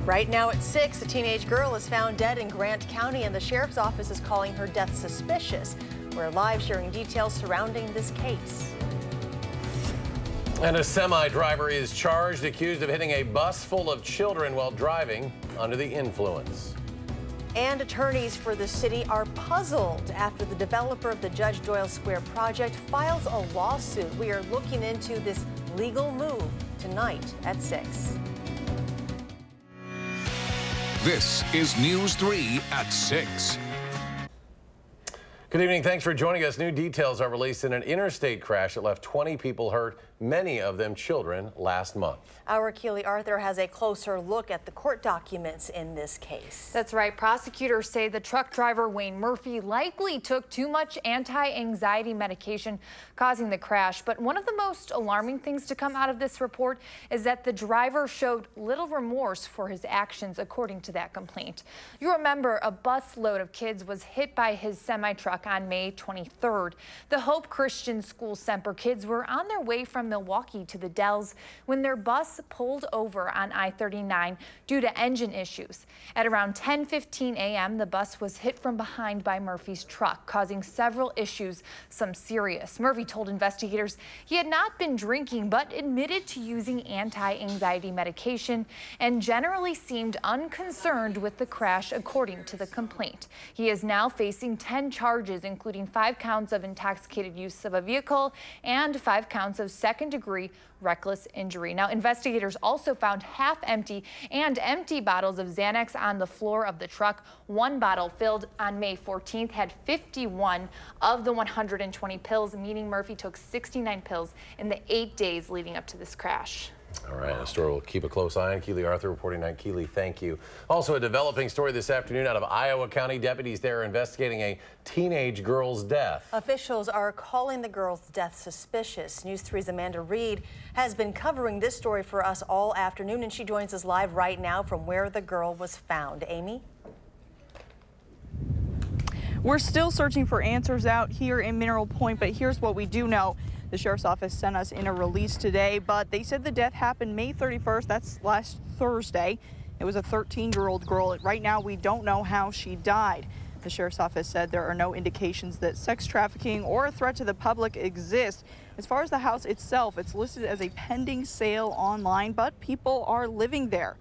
Right now at 6, a teenage girl is found dead in Grant County, and the sheriff's office is calling her death suspicious. We're live sharing details surrounding this case. And a semi-driver is charged, accused of hitting a bus full of children while driving under the influence. And attorneys for the city are puzzled after the developer of the Judge Doyle Square project files a lawsuit. We are looking into this legal move tonight at 6. This is News 3 at 6. Good evening. Thanks for joining us. New details are released in an interstate crash that left 20 people hurt, many of them children, last month. Our Keely Arthur has a closer look at the court documents in this case. That's right. Prosecutors say the truck driver, Wayne Murphy, likely took too much anti-anxiety medication, causing the crash. But one of the most alarming things to come out of this report is that the driver showed little remorse for his actions, according to that complaint. You remember a bus load of kids was hit by his semi-truck on May 23rd. The Hope Christian School Semper kids were on their way from Milwaukee to the Dells when their bus pulled over on I-39 due to engine issues. At around 10:15 a.m., the bus was hit from behind by Murphy's truck, causing several issues, some serious. Murphy told investigators he had not been drinking, but admitted to using anti-anxiety medication and generally seemed unconcerned with the crash, according to the complaint. He is now facing 10 charges, including 5 counts of intoxicated use of a vehicle and 5 counts of second-degree reckless injury. Now, investigators also found half-empty and empty bottles of Xanax on the floor of the truck. One bottle, filled on May 14th, had 51 of the 120 pills, meaning Murphy took 69 pills in the 8 days leading up to this crash. All right, a story we'll keep a close eye on. Keely Arthur reporting tonight. Keely, thank you. Also, a developing story this afternoon out of Iowa County. Deputies there are investigating a teenage girl's death. Officials are calling the girl's death suspicious. News 3's Amanda Reed has been covering this story for us all afternoon, and she joins us live right now from where the girl was found. Amy? We're still searching for answers out here in Mineral Point, but here's what we do know. The sheriff's office sent us in a release today, but they said the death happened May 31st. That's last Thursday. It was a 13-year-old girl. Right now, we don't know how she died. The sheriff's office said there are no indications that sex trafficking or a threat to the public exist. As far as the house itself, it's listed as a pending sale online, but people are living there.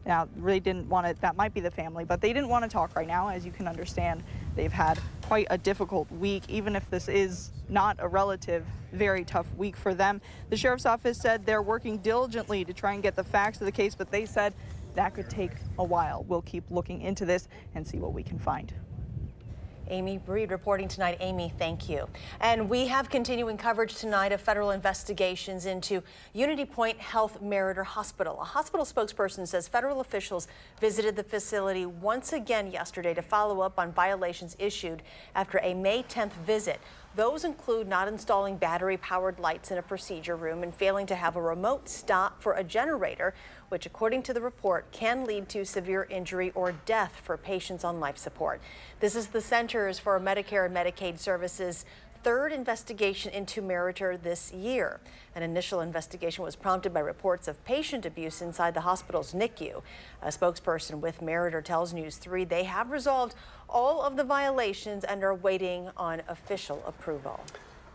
Now, they didn't want to, that might be the family, but they didn't want to talk right now. As you can understand, they've had quite a difficult week. Even if this is not a relative, very tough week for them. The sheriff's office said they're working diligently to try and get the facts of the case, but they said that could take a while. We'll keep looking into this and see what we can find. Amy Reed reporting tonight. Amy, thank you. And we have continuing coverage tonight of federal investigations into Unity Point Health Meriter Hospital. A hospital spokesperson says federal officials visited the facility once again yesterday to follow up on violations issued after a May 10th visit. Those include not installing battery-powered lights in a procedure room and failing to have a remote stop for a generator, which, according to the report, can lead to severe injury or death for patients on life support. This is the Centers for Medicare and Medicaid Services' third investigation into Meriter this year. An initial investigation was prompted by reports of patient abuse inside the hospital's NICU. A spokesperson with Meriter tells News 3 they have resolved all of the violations and are waiting on official approval.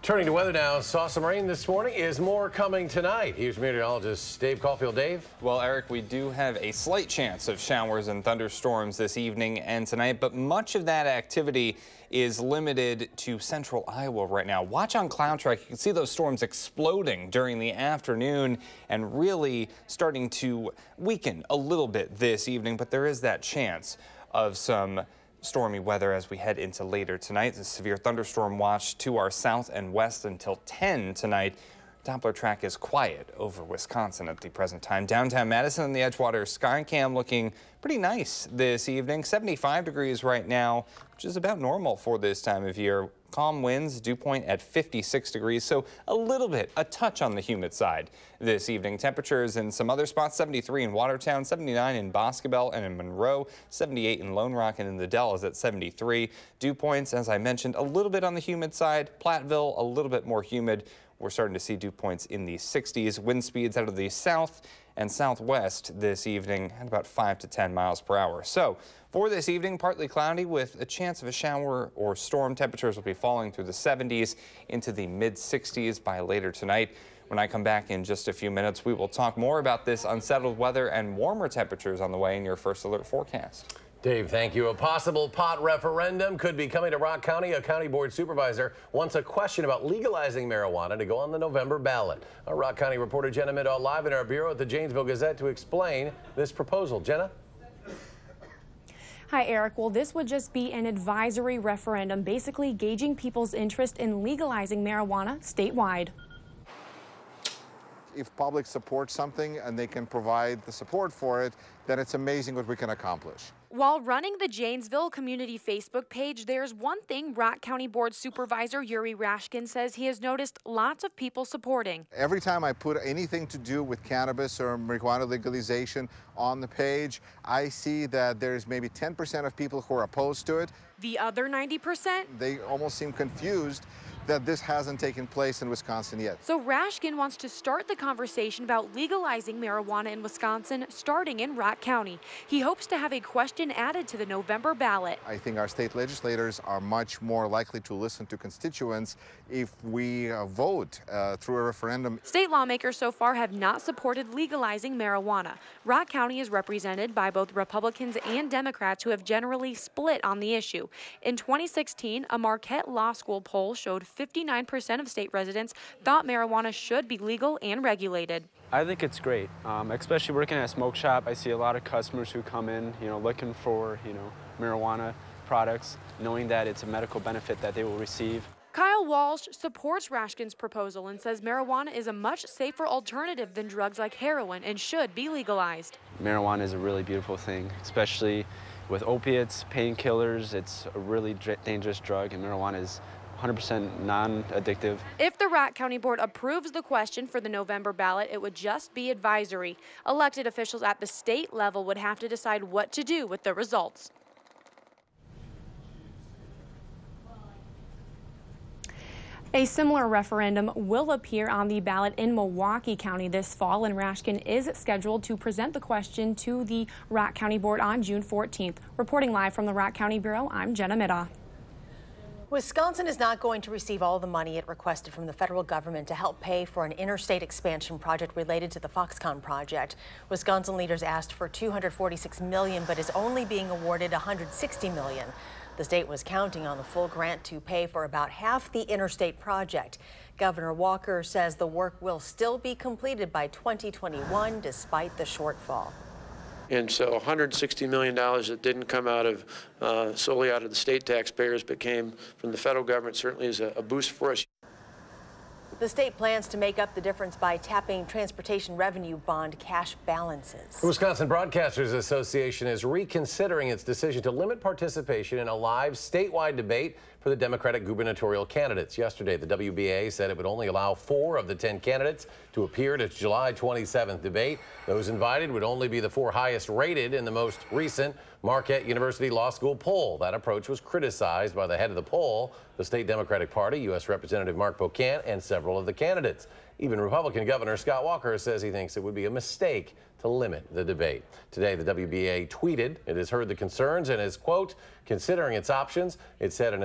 Turning to weather now, saw some rain this morning. Is more coming tonight? Here's meteorologist Dave Caulfield. Dave? Well, Eric, we do have a slight chance of showers and thunderstorms this evening and tonight, but much of that activity is limited to central Iowa right now. Watch on CloudTrack. You can see those storms exploding during the afternoon and really starting to weaken a little bit this evening, but there is that chance of some stormy weather as we head into later tonight. The severe thunderstorm watch to our south and west until 10 tonight. Doppler track is quiet over Wisconsin at the present time. Downtown Madison and the Edgewater Skycam looking pretty nice this evening. 75 degrees right now, which is about normal for this time of year. Calm winds, dew point at 56 degrees, so a touch on the humid side this evening. Temperatures in some other spots, 73 in Watertown, 79 in Boscobel and in Monroe, 78 in Lone Rock and in the Dells at 73. Dew points, as I mentioned, a little bit on the humid side. Platteville, a little bit more humid. We're starting to see dew points in the 60s. Wind speeds out of the south and southwest this evening at about 5 to 10 miles per hour. So for this evening, partly cloudy with a chance of a shower or storm. Temperatures will be falling through the 70s into the mid-60s by later tonight. When I come back in just a few minutes, we will talk more about this unsettled weather and warmer temperatures on the way in your first alert forecast. Dave, thank you. A possible pot referendum could be coming to Rock County. A county board supervisor wants a question about legalizing marijuana to go on the November ballot. Our Rock County reporter Jenna Middaugh live in our bureau at the Janesville Gazette to explain this proposal. Jenna? Hi, Eric. Well, this would just be an advisory referendum, basically gauging people's interest in legalizing marijuana statewide. If public supports something and they can provide the support for it, then it's amazing what we can accomplish. While running the Janesville Community Facebook page, there's one thing Rock County Board Supervisor Yuri Rashkin says he has noticed lots of people supporting. Every time I put anything to do with cannabis or marijuana legalization on the page, I see that there's maybe 10% of people who are opposed to it. The other 90%? They almost seem confused that this hasn't taken place in Wisconsin yet. So Rashkin wants to start the conversation about legalizing marijuana in Wisconsin, starting in Rock County. He hopes to have a question added to the November ballot. I think our state legislators are much more likely to listen to constituents if we vote through a referendum. State lawmakers so far have not supported legalizing marijuana. Rock County is represented by both Republicans and Democrats who have generally split on the issue. In 2016, a Marquette Law School poll showed 59% of state residents thought marijuana should be legal and regulated. I think it's great, especially working at a smoke shop. I see a lot of customers who come in, looking for, marijuana products, knowing that it's a medical benefit that they will receive. Kyle Walsh supports Rashkin's proposal and says marijuana is a much safer alternative than drugs like heroin and should be legalized. Marijuana is a really beautiful thing, especially with opiates, painkillers. It's a really dangerous drug, and marijuana is 100% non-addictive. If the Rock County Board approves the question for the November ballot, it would just be advisory. Elected officials at the state level would have to decide what to do with the results. A similar referendum will appear on the ballot in Milwaukee County this fall, and Rashkin is scheduled to present the question to the Rock County Board on June 14th. Reporting live from the Rock County Bureau, I'm Jenna Middaugh. Wisconsin is not going to receive all the money it requested from the federal government to help pay for an interstate expansion project related to the Foxconn project. Wisconsin leaders asked for $246 million, but is only being awarded $160 million. The state was counting on the full grant to pay for about half the interstate project. Governor Walker says the work will still be completed by 2021 despite the shortfall. And so $160 million that didn't come out of solely out of the state taxpayers but came from the federal government certainly is a boost for us. The state plans to make up the difference by tapping transportation revenue bond cash balances. The Wisconsin Broadcasters Association is reconsidering its decision to limit participation in a live statewide debate for the Democratic gubernatorial candidates. Yesterday, the WBA said it would only allow 4 of the 10 candidates to appear at its July 27th debate. Those invited would only be the 4 highest rated in the most recent Marquette University Law School poll. That approach was criticized by the head of the poll, the state Democratic Party, U.S. Representative Mark Beaucamp, and several of the candidates. Even Republican Governor Scott Walker says he thinks it would be a mistake to limit the debate. Today, the WBA tweeted it has heard the concerns and is, quote, considering its options. It said that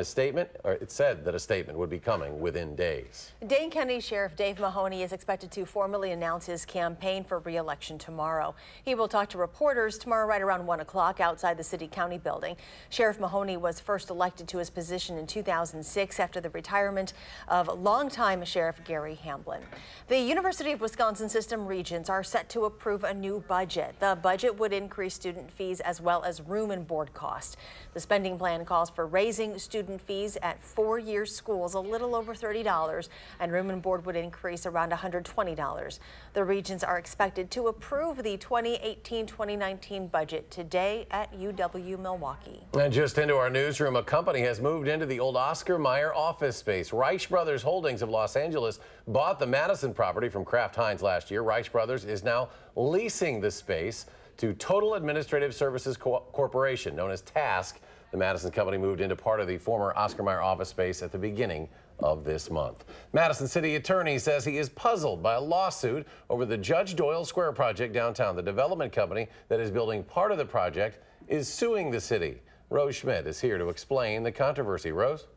a statement would be coming within days. Dane County Sheriff Dave Mahoney is expected to formally announce his campaign for re-election tomorrow. He will talk to reporters tomorrow right around 1 o'clock outside the City County building. Sheriff Mahoney was first elected to his position in 2006 after the retirement of longtime Sheriff Gary Hamblin. The University of Wisconsin System Regents are set to approve a new budget. The budget would increase student fees as well as room and board costs. The spending plan calls for raising student fees at 4-year schools a little over $30, and room and board would increase around $120. The Regents are expected to approve the 2018-2019 budget today at UW-Milwaukee. And just into our newsroom, a company has moved into the old Oscar Mayer office space. Reich Brothers Holdings of Los Angeles bought the Madison property from Kraft Heinz last year. Reich Brothers is now leasing the space to Total Administrative Services Corporation, known as TASC. The Madison company moved into part of the former Oscar Mayer office space at the beginning of this month. Madison City Attorney says he is puzzled by a lawsuit over the Judge Doyle Square project downtown. The development company that is building part of the project is suing the city. Rose Schmidt is here to explain the controversy. Rose?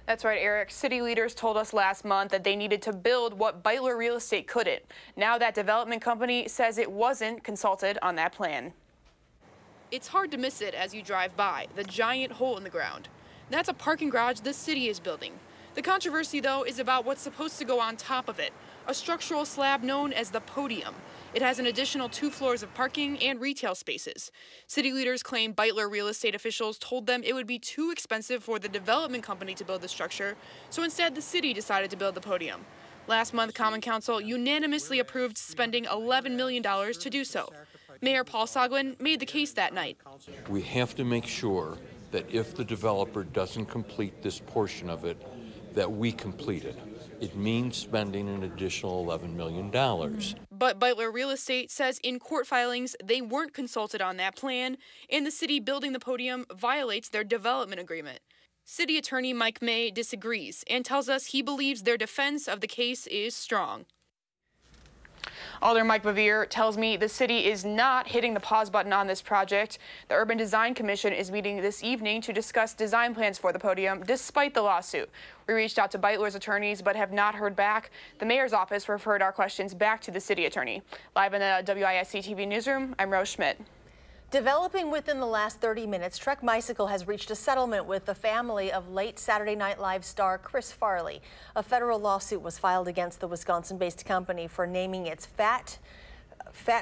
That's right, Eric. City leaders told us last month that they needed to build what Beitler Real Estate couldn't. Now that development company says it wasn't consulted on that plan. It's hard to miss it as you drive by, the giant hole in the ground. That's a parking garage the city is building. The controversy, though, is about what's supposed to go on top of it, a structural slab known as the podium. It has an additional 2 floors of parking and retail spaces. City leaders claim Beitler Real Estate officials told them it would be too expensive for the development company to build the structure, so instead the city decided to build the podium. Last month, Common Council unanimously approved spending $11 million to do so. Mayor Paul Soglin made the case that night. We have to make sure that if the developer doesn't complete this portion of it, that we complete it. It means spending an additional $11 million. But Beitler Real Estate says in court filings they weren't consulted on that plan, and the city building the podium violates their development agreement. City Attorney Mike May disagrees and tells us he believes their defense of the case is strong. Alder Mike Bevere tells me the city is not hitting the pause button on this project. The Urban Design Commission is meeting this evening to discuss design plans for the podium, despite the lawsuit. We reached out to Beitler's attorneys but have not heard back. The mayor's office referred our questions back to the city attorney. Live in the WISC-TV newsroom, I'm Rose Schmidt. Developing within the last 30 minutes, Trek Bicycle has reached a settlement with the family of late Saturday Night Live star Chris Farley. A federal lawsuit was filed against the Wisconsin-based company for naming its Fat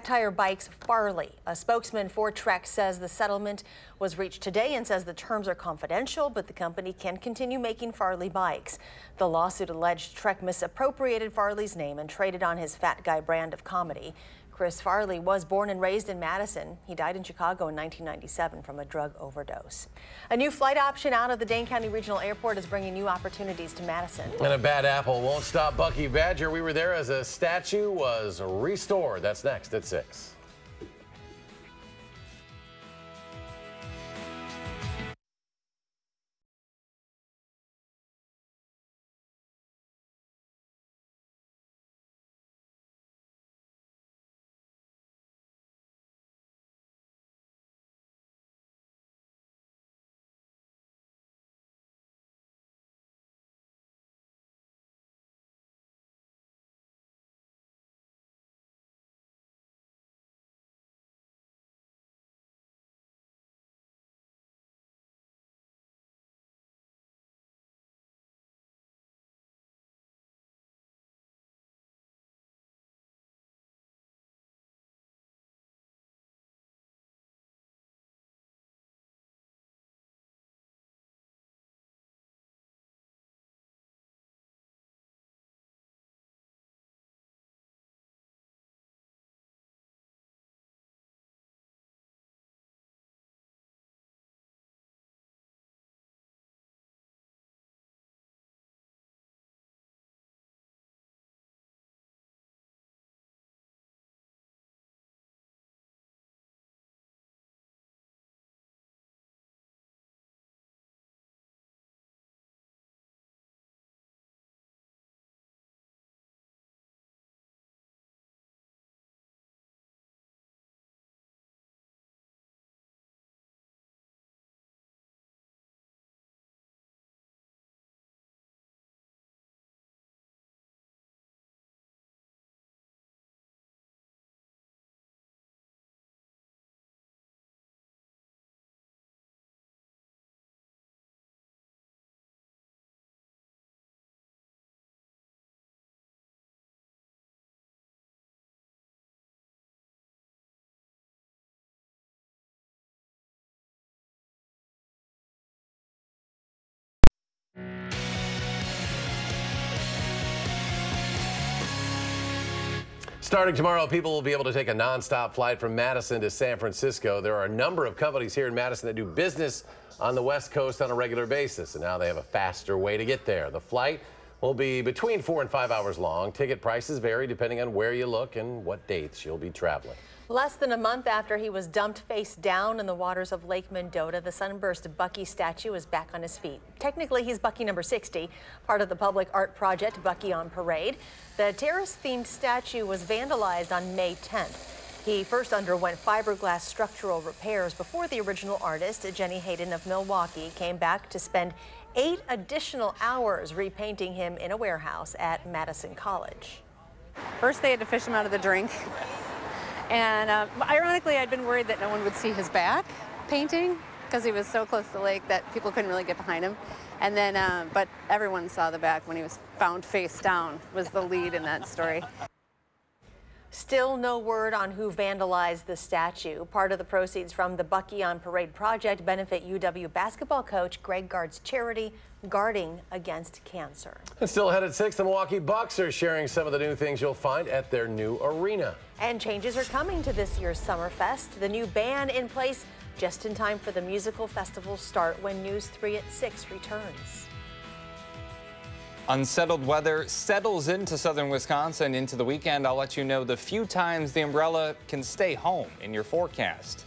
Tire bikes Farley. A spokesman for Trek says the settlement was reached today and says the terms are confidential, but the company can continue making Farley bikes. The lawsuit alleged Trek misappropriated Farley's name and traded on his Fat Guy brand of comedy. Chris Farley was born and raised in Madison. He died in Chicago in 1997 from a drug overdose. A new flight option out of the Dane County Regional Airport is bringing new opportunities to Madison. And a bad apple won't stop Bucky Badger. We were there as a statue was restored. That's next at 6. Starting tomorrow, people will be able to take a nonstop flight from Madison to San Francisco. There are a number of companies here in Madison that do business on the West Coast on a regular basis, and now they have a faster way to get there. The flight will be between 4 and 5 hours long. Ticket prices vary depending on where you look and what dates you'll be traveling. Less than a month after he was dumped face down in the waters of Lake Mendota, the sunburst Bucky statue is back on his feet. Technically, he's Bucky number 60, part of the public art project Bucky on Parade. The terrace-themed statue was vandalized on May 10th. He first underwent fiberglass structural repairs before the original artist, Jenny Hayden of Milwaukee, came back to spend 8 additional hours repainting him in a warehouse at Madison College. First, they had to fish him out of the drink. And ironically, I'd been worried that no one would see his back painting because he was so close to the lake that people couldn't really get behind him. And then, but everyone saw the back when he was found face down, was the lead in that story. Still no word on who vandalized the statue. Part of the proceeds from the Bucky on Parade project benefit UW basketball coach Greg Gard's charity, Guarding Against Cancer. And still ahead at 6, the Milwaukee Bucks are sharing some of the new things you'll find at their new arena. And changes are coming to this year's Summerfest. The new band in place just in time for the musical festival start when News 3 at 6 returns. Unsettled weather settles into southern Wisconsin into the weekend. I'll let you know the few times the umbrella can stay home in your forecast.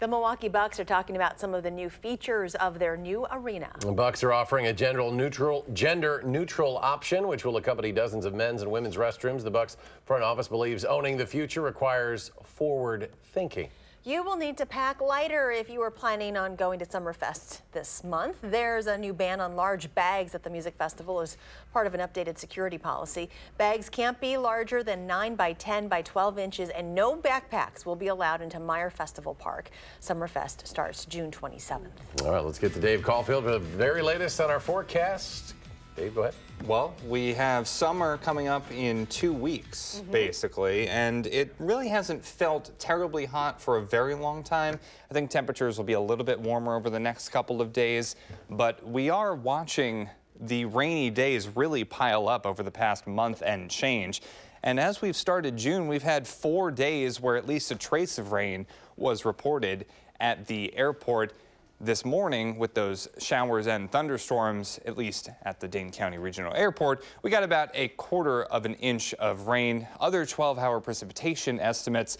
The Milwaukee Bucks are talking about some of the new features of their new arena. The Bucks are offering a gender-neutral option, which will accompany dozens of men's and women's restrooms. The Bucks front office believes owning the future requires forward thinking. You will need to pack lighter if you are planning on going to Summerfest this month. There's a new ban on large bags at the music festival as part of an updated security policy. Bags can't be larger than 9 by 10 by 12 inches, and no backpacks will be allowed into Meyer Festival Park. Summerfest starts June 27th. All right, let's get to Dave Caulfield for the very latest on our forecast. Dave, go ahead. Well, we have summer coming up in 2 weeks, basically, and it really hasn't felt terribly hot for a very long time. I think temperatures will be a little bit warmer over the next couple of days, but we are watching the rainy days really pile up over the past month and change. And as we've started June, we've had 4 days where at least a trace of rain was reported at the airport. this morning with those showers and thunderstorms, at least at the Dane County Regional Airport, we got about a quarter of an inch of rain. Other 12-hour precipitation estimates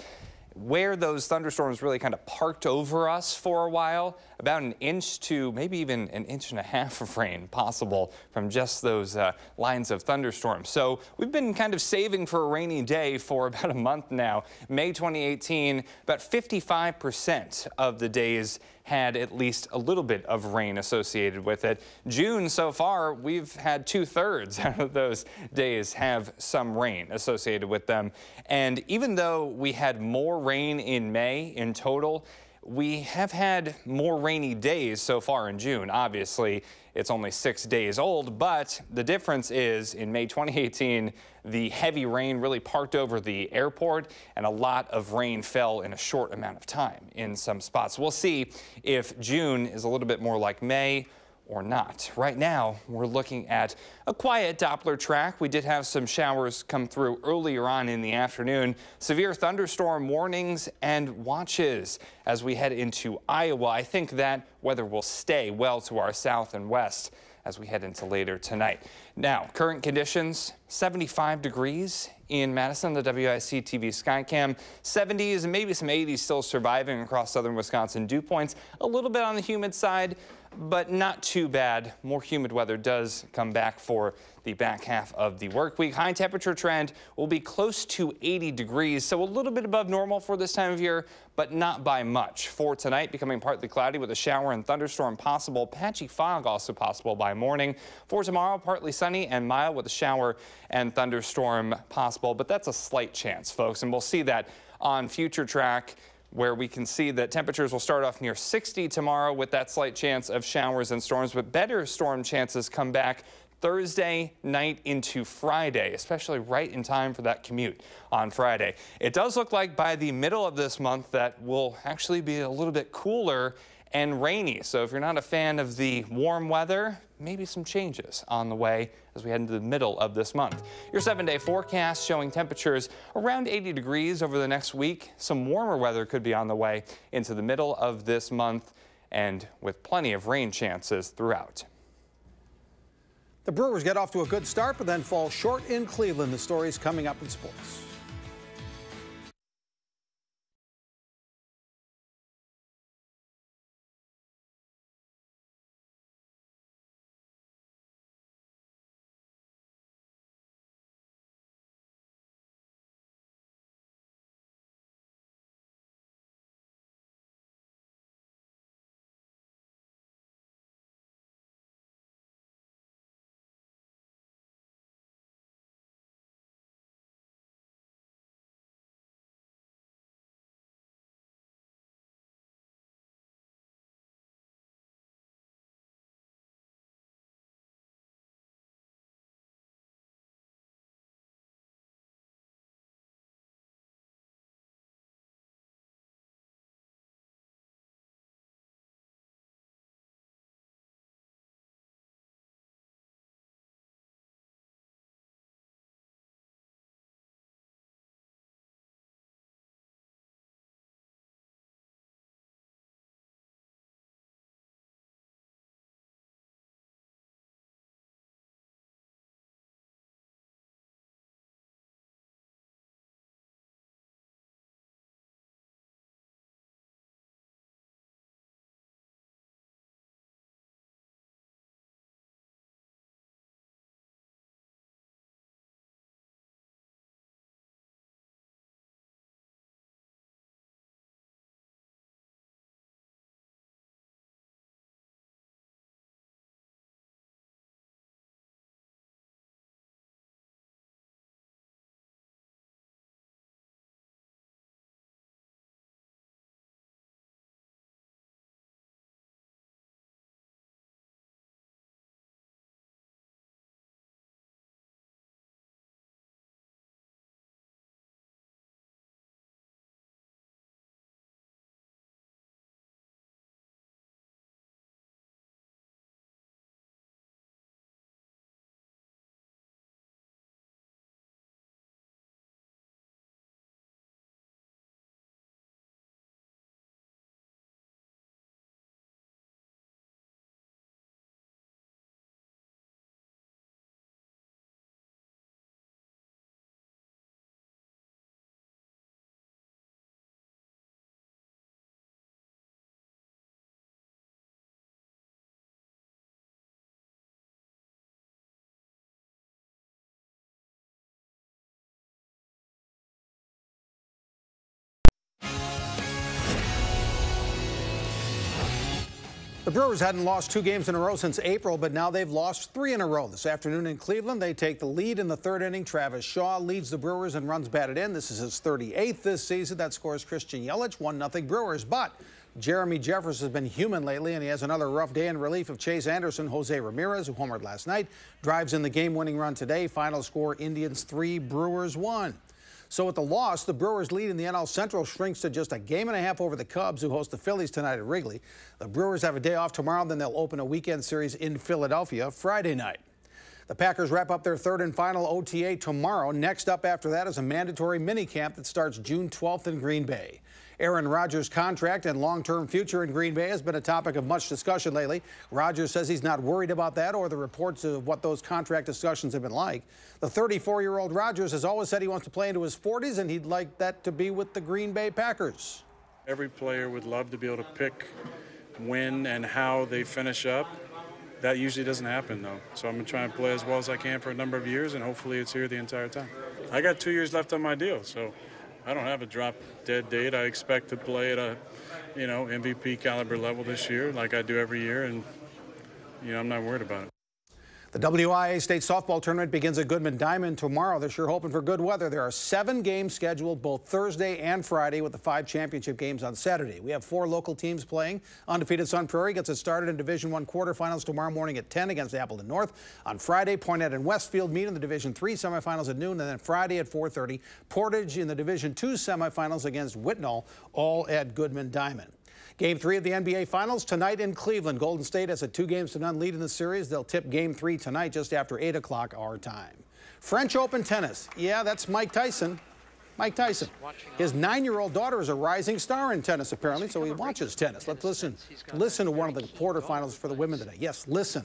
where those thunderstorms really kind of parked over us for a while, about an inch to maybe even an inch and a half of rain possible from just those lines of thunderstorms. So we've been kind of saving for a rainy day for about a month now. May 2018, about 55% of the days had at least a little bit of rain associated with it. June so far, we've had 2/3 out of those days have some rain associated with them. And even though we had more rain in May in total, we have had more rainy days so far in June. Obviously, it's only 6 days old, but the difference is in May 2018, the heavy rain really parked over the airport and a lot of rain fell in a short amount of time in some spots. We'll see if June is a little bit more like May or not. Right now, we're looking at a quiet Doppler track. We did have some showers come through earlier on in the afternoon. Severe thunderstorm warnings and watches as we head into Iowa. I think that weather will stay well to our south and west as we head into later tonight. Now, current conditions, 75 degrees in Madison, the WISC-TV Skycam, 70s and maybe some 80s still surviving across southern Wisconsin. Dew points a little bit on the humid side, but not too bad. More humid weather does come back for the back half of the work week. High temperature trend will be close to 80 degrees, so a little bit above normal for this time of year, but not by much. For tonight, becoming partly cloudy with a shower and thunderstorm possible. Patchy fog also possible by morning. For tomorrow, partly sunny and mild with a shower and thunderstorm possible, but that's a slight chance, folks, and we'll see that on future track, where we can see that temperatures will start off near 60 tomorrow with that slight chance of showers and storms, but better storm chances come back Thursday night into Friday, especially right in time for that commute on Friday. It does look like by the middle of this month that will actually be a little bit cooler and rainy. So if you're not a fan of the warm weather, maybe some changes on the way as we head into the middle of this month. Your 7-day forecast showing temperatures around 80 degrees over the next week. Some warmer weather could be on the way into the middle of this month and with plenty of rain chances throughout. The Brewers get off to a good start, but then fall short in Cleveland. The story's coming up in sports. The Brewers hadn't lost 2 games in a row since April, but now they've lost 3 in a row. This afternoon in Cleveland, they take the lead in the 3rd inning. Travis Shaw leads the Brewers and runs batted in. This is his 38th this season. That scores Christian Yelich, 1-0 Brewers. But Jeremy Jeffress has been human lately, and he has another rough day in relief of Chase Anderson. Jose Ramirez, who homered last night, drives in the game-winning run today. Final score, Indians 3, Brewers 1. So with the loss, the Brewers' lead in the NL Central shrinks to just a game and a half over the Cubs, who host the Phillies tonight at Wrigley. The Brewers have a day off tomorrow, then they'll open a weekend series in Philadelphia Friday night. The Packers wrap up their 3rd and final OTA tomorrow. Next up after that is a mandatory minicamp that starts June 12th in Green Bay. Aaron Rodgers' contract and long-term future in Green Bay has been a topic of much discussion lately. Rodgers says he's not worried about that or the reports of what those contract discussions have been like. The 34-year-old Rodgers has always said he wants to play into his 40s, and he'd like that to be with the Green Bay Packers. Every player would love to be able to pick when and how they finish up. That usually doesn't happen, though. So I'm going to try and play as well as I can for a number of years, and hopefully it's here the entire time. I got 2 years left on my deal, so I don't have a drop-dead date. I expect to play at a, MVP caliber level this year like I do every year, and, I'm not worried about it. The WIA State Softball Tournament begins at Goodman Diamond tomorrow. They're sure hoping for good weather. There are 7 games scheduled both Thursday and Friday, with the 5 championship games on Saturday. We have 4 local teams playing. Undefeated Sun Prairie gets it started in Division I quarterfinals tomorrow morning at 10 against Appleton North. On Friday, Poinette and Westfield meet in the Division III semifinals at noon, and then Friday at 4:30, Portage in the Division II semifinals against Whitnall, all at Goodman Diamond. Game 3 of the NBA Finals tonight in Cleveland. Golden State has a 2-0 lead in the series. They'll tip Game 3 tonight just after 8 o'clock our time. French Open tennis. Yeah, that's Mike Tyson. Mike Tyson. His 9-year-old daughter is a rising star in tennis, apparently, so he watches tennis. Let's listen to one of the quarterfinals for the women today. Yes, listen.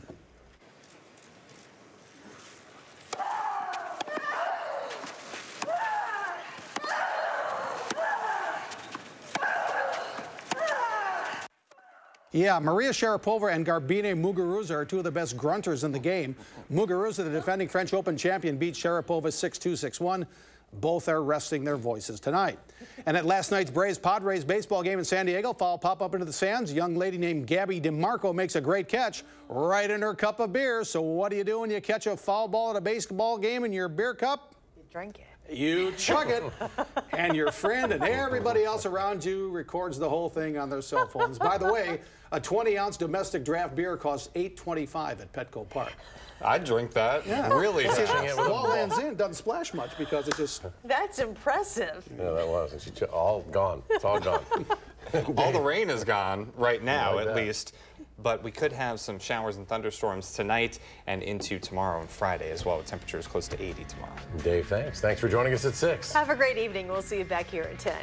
Yeah, Maria Sharapova and Garbine Muguruza are 2 of the best grunters in the game. Muguruza, the defending French Open champion, beat Sharapova 6-2, 6-1. Both are resting their voices tonight. And at last night's Braves-Padres baseball game in San Diego, foul pop up into the stands. A young lady named Gabby DeMarco makes a great catch right in her cup of beer. So what do you do when you catch a foul ball at a baseball game in your beer cup? You drink it. You chug it, and your friend and everybody else around you records the whole thing on their cell phones. By the way, a 20-ounce domestic draft beer costs $8.25 at Petco Park. I'd drink that. Yeah. Really? See, the ball lands in, doesn't splash much because it just... That's impressive. Yeah, that was. It's all gone. It's all gone. All the rain is gone right now, at least. But we could have some showers and thunderstorms tonight and into tomorrow and Friday as well, with temperatures close to 80 tomorrow. Dave, thanks. Thanks for joining us at 6. Have a great evening. We'll see you back here at 10.